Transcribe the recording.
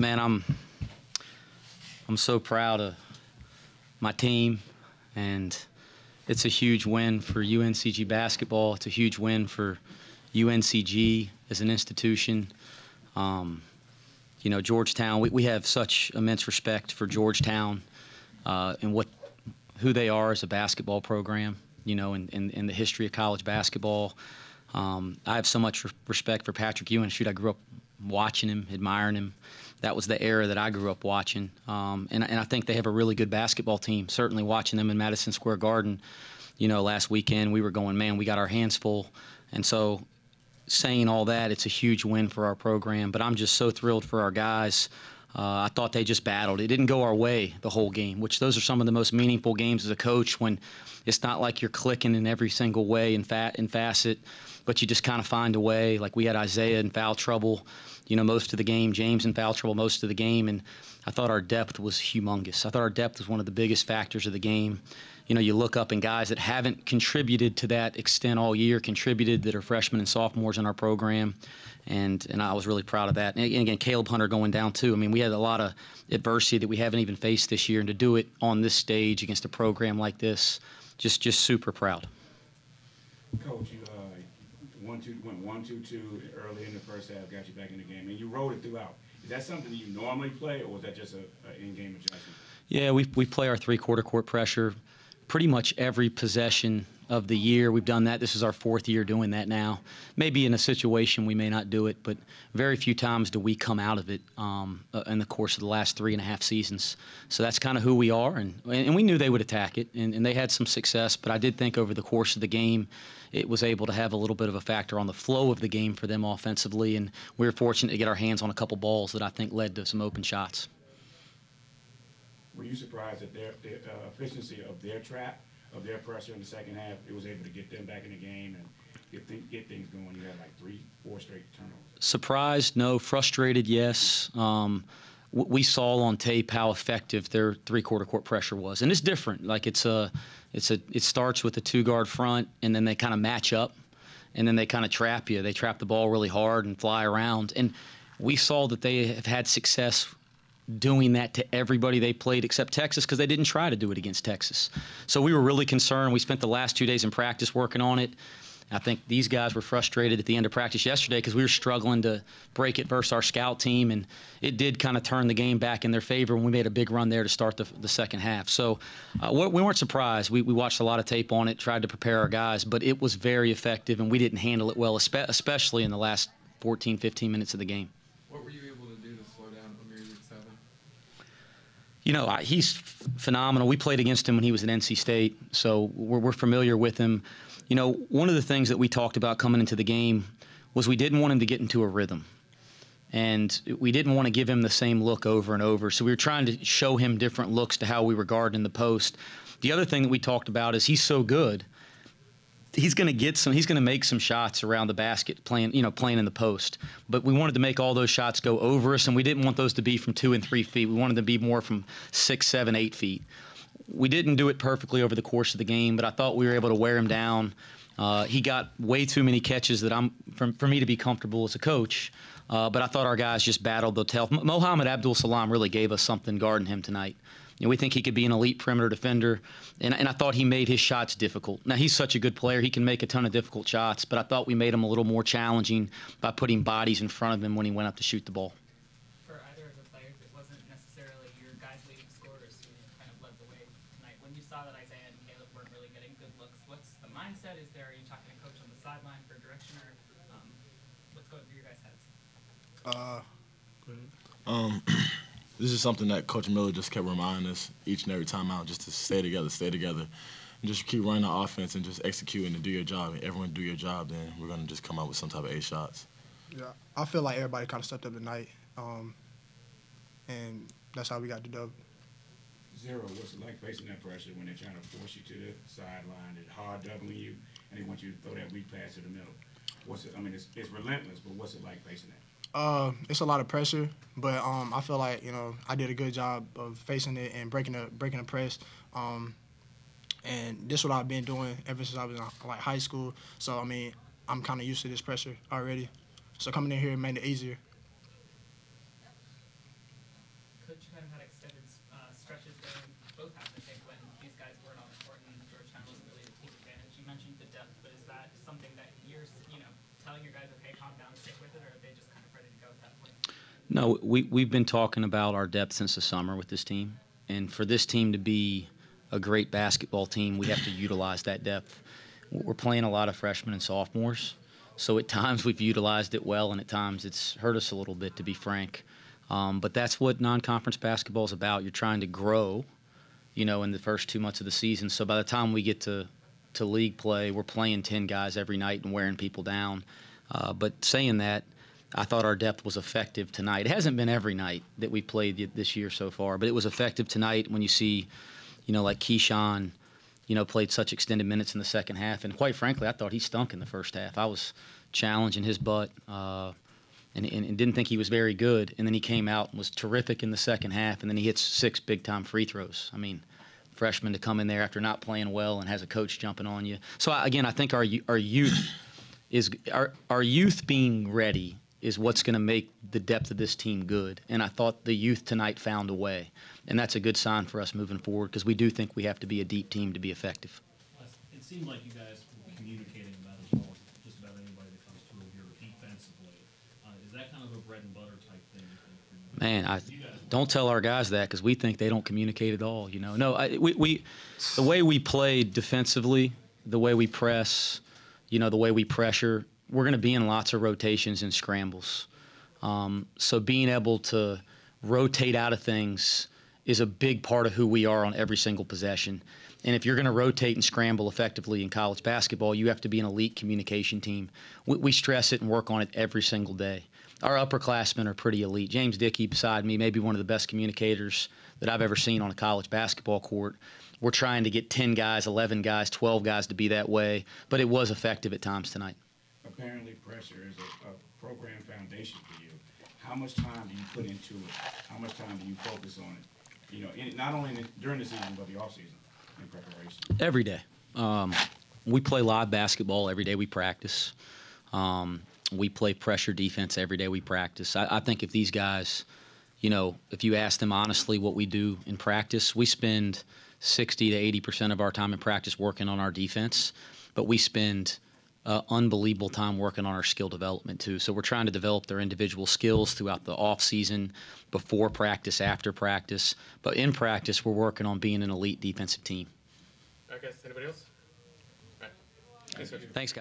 Man, I'm so proud of my team, and it's a huge win for UNCG basketball. It's a huge win for UNCG as an institution. Georgetown, we have such immense respect for Georgetown and who they are as a basketball program, in the history of college basketball. I have so much respect for Patrick Ewing. Shoot, I grew up watching him, admiring him. That was the era that I grew up watching. And I think they have a really good basketball team. Certainly watching them in Madison Square Garden, last weekend, we were going, man, we got our hands full. And so saying all that, it's a huge win for our program. But I'm just so thrilled for our guys. I thought they just battled. It didn't go our way the whole game, which those are some of the most meaningful games as a coach, when it's not like you're clicking in every single way and facet, but you just kind of find a way. Like we had Isaiah in foul trouble, most of the game, James in foul trouble most of the game, and I thought our depth was humongous. I thought our depth was one of the biggest factors of the game. You look up and guys that haven't contributed to that extent all year, that are freshmen and sophomores in our program, and I was really proud of that. And again, Caleb Hunter going down too. I mean, we had a lot of adversity that we haven't even faced this year, and to do it on this stage against a program like this, just super proud. Coach, you went 1-2-2 early in the first half, got you back in the game, and you rode it throughout. Is that something you normally play, or was that just an in-game adjustment? Yeah, we play our three-quarter court pressure pretty much every possession of the year. We've done that. This is our fourth year doing that now. Maybe in a situation we may not do it, but very few times do we come out of it in the course of the last 3.5 seasons. So that's kind of who we are, and we knew they would attack it, and they had some success, but I did think over the course of the game it was able to have a little bit of a factor on the flow of the game for them offensively, and we were fortunate to get our hands on a couple balls that I think led to some open shots. Were you surprised at their efficiency of their trap, of their pressure in the second half? It was able to get them back in the game and get things going. You had like 3-4 straight turnovers. Surprised? No. Frustrated? Yes. We saw on tape how effective their three-quarter court pressure was, and it's different. Like it starts with a two-guard front, and then they kind of match up, and then they kind of trap you. They trap the ball really hard and fly around, and we saw that they have had success doing that to everybody they played except Texas, because they didn't try to do it against Texas. So we were really concerned. We spent the last 2 days in practice working on it. I think these guys were frustrated at the end of practice yesterday because we were struggling to break it versus our scout team, and it did kind of turn the game back in their favor when we made a big run there to start the second half. So we weren't surprised. We watched a lot of tape on it, tried to prepare our guys, but it was very effective, and we didn't handle it well, especially in the last 14, 15 minutes of the game. What were you able to do to slow down Amir Yurtseven? He's phenomenal. We played against him when he was at NC State, so we're familiar with him. One of the things that we talked about coming into the game was we didn't want him to get into a rhythm, and we didn't want to give him the same look over and over. So we were trying to show him different looks to how we were guarding in the post. The other thing that we talked about is he's so good, he's going to make some shots around the basket playing in the post. But we wanted to make all those shots go over us, and we didn't want those to be from 2 and 3 feet. We wanted them to be more from 6, 7, 8 feet. We didn't do it perfectly over the course of the game, but I thought we were able to wear him down. He got way too many catches for me to be comfortable as a coach, but I thought our guys just battled the tail. Mohamed Abdul-Salam really gave us something guarding him tonight. We think he could be an elite perimeter defender, and I thought he made his shots difficult. Now, he's such a good player. He can make a ton of difficult shots, but I thought we made him a little more challenging by putting bodies in front of him when he went up to shoot the ball. For either of the players, it wasn't necessarily your guys leading scorers who kind of led the way tonight. When you saw that Isaiah and Caleb weren't really getting good looks, what's the mindset? Are you talking to coach on the sideline for direction, or what's going through your guys' heads? This is something that Coach Miller just kept reminding us each and every time out, just to stay together, and just keep running the offense and just executing and do your job. And everyone do your job, then we're going to just come out with some type of 8 shots. Yeah, I feel like everybody kind of stepped up tonight, and that's how we got the dub. Zero, what's it like facing that pressure when they're trying to force you to the sideline, it's hard doubling you, and they want you to throw that weak pass to the middle? It's relentless, but what's it like facing that? It's a lot of pressure, but I feel like I did a good job of facing it and breaking the press. And this is what I've been doing ever since I was in high school. So I'm kind of used to this pressure already. So coming in here made it easier. that you kind of had extended stretches there in both halves, I think, when these guys weren't on the court and Georgetown wasn't really the team advantage. You mentioned the depth, but is that something that you're, telling your guys, okay, calm down, stick with it, or are they just kind of ready to go at that point? No, we've been talking about our depth since the summer with this team. And for this team to be a great basketball team, we have to utilize that depth. We're playing a lot of freshmen and sophomores, so at times we've utilized it well, and at times it's hurt us a little bit, to be frank. But that's what non-conference basketball is about. You're trying to grow, in the first 2 months of the season. So by the time we get to league play, we're playing 10 guys every night and wearing people down. But saying that, I thought our depth was effective tonight. It hasn't been every night that we played this year so far, but it was effective tonight when you see, like Keyshaun, played such extended minutes in the second half. And quite frankly, I thought he stunk in the first half. I was challenging his butt and didn't think he was very good. And then he came out and was terrific in the second half, and then he hits 6 big-time free throws. I mean, freshman to come in there after not playing well and has a coach jumping on you. So, again, I think our youth is our youth being ready is what's going to make the depth of this team good. And I thought the youth tonight found a way. And that's a good sign for us moving forward because we do think we have to be a deep team to be effective. It seemed like you guys were communicating about as well as just about anybody that comes through here defensively. Is that kind of a bread and butter type thing? Man, don't tell our guys that because we think they don't communicate at all. No, the way we play defensively, the way we press, the way we pressure, we're going to be in lots of rotations and scrambles. So being able to rotate out of things is a big part of who we are on every single possession. And if you're going to rotate and scramble effectively in college basketball, you have to be an elite communication team. We stress it and work on it every single day. Our upperclassmen are pretty elite. James Dickey, beside me, maybe one of the best communicators that I've ever seen on a college basketball court. We're trying to get 10 guys, 11 guys, 12 guys to be that way, but it was effective at times tonight. Apparently pressure is a program foundation for you. How much time do you put into it? How much time do you focus on it? Not only during the season, but the off season in preparation. Every day. We play live basketball every day we practice. We play pressure defense every day we practice. I think if these guys, if you ask them honestly what we do in practice, we spend 60 to 80% of our time in practice working on our defense, but we spend unbelievable time working on our skill development too. So we're trying to develop their individual skills throughout the off season, before practice, after practice. But in practice, we're working on being an elite defensive team. All right, guys. Anybody else? All right. Thanks, Coach. Thanks, guys.